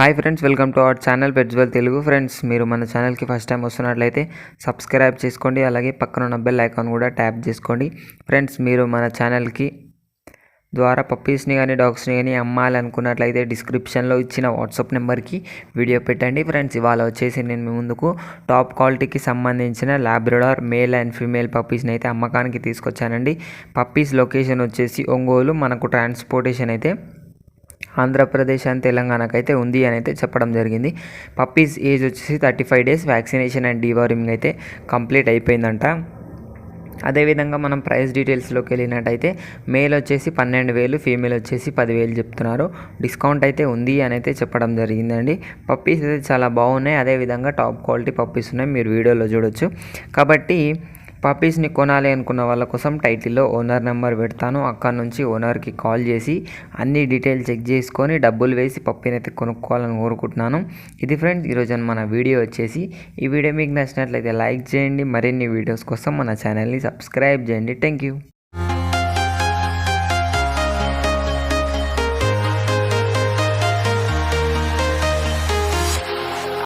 Hi friends, welcome to our channel Petswell Telugu. Friends, మీరు మన ఛానల్కి ఫస్ట్ టైం వస్తున్నట్లయితే సబ్స్క్రైబ్ చేసుకోండి, అలాగే పక్కన ఉన్న బెల్ ఐకాన్ కూడా ట్యాప్ చేసుకోండి. ఫ్రెండ్స్, మీరు మన ఛానల్కి ద్వారా పప్పీస్ని కానీ డాగ్స్ని కానీ అమ్మాలనుకున్నట్లయితే డిస్క్రిప్షన్లో ఇచ్చిన వాట్సాప్ నెంబర్కి వీడియో పెట్టండి. ఫ్రెండ్స్, ఇవాళ వచ్చేసి నేను మీ ముందుకు టాప్ క్వాలిటీకి సంబంధించిన లాబ్రడార్ మేల్ అండ్ ఫీమేల్ పప్పీస్ని అయితే అమ్మకానికి తీసుకొచ్చానండి. పప్పీస్ లొకేషన్ వచ్చేసి ఒంగోలు. మనకు ట్రాన్స్పోర్టేషన్ అయితే ఆంధ్రప్రదేశ్ అండ్ తెలంగాణకు అయితే ఉంది అని అయితే చెప్పడం జరిగింది. పప్పీస్ ఏజ్ వచ్చేసి 35 days. వ్యాక్సినేషన్ అండ్ డీవార్మింగ్ అయితే కంప్లీట్ అయిపోయిందంట. అదేవిధంగా మనం ప్రైస్ డీటెయిల్స్లోకి వెళ్ళినట్టయితే మేల్ వచ్చేసి 12,000, ఫీమేల్ వచ్చేసి 10,000 చెప్తున్నారు. డిస్కౌంట్ అయితే ఉంది అని అయితే చెప్పడం జరిగిందండి. పప్పీస్ అయితే చాలా బాగున్నాయి, అదేవిధంగా టాప్ క్వాలిటీ పప్పీస్ ఉన్నాయి, మీరు వీడియోలో చూడొచ్చు. కాబట్టి పప్పీస్ని కొనాలి అనుకున్న వాళ్ళ కోసం టైటిల్లో ఓనర్ నెంబర్ పెడతాను. అక్కడ నుంచి ఓనర్కి కాల్ చేసి అన్ని డీటెయిల్స్ చెక్ చేసుకొని డబ్బులు వేసి పప్పీని అయితే కొనుక్కోవాలని కోరుకుంటున్నాను. ఇది ఫ్రెండ్స్ ఈరోజు మన వీడియో వచ్చేసి. ఈ వీడియో మీకు నచ్చినట్లయితే లైక్ చేయండి. మరిన్ని వీడియోస్ కోసం మన ఛానల్ని సబ్స్క్రైబ్ చేయండి. Thank you.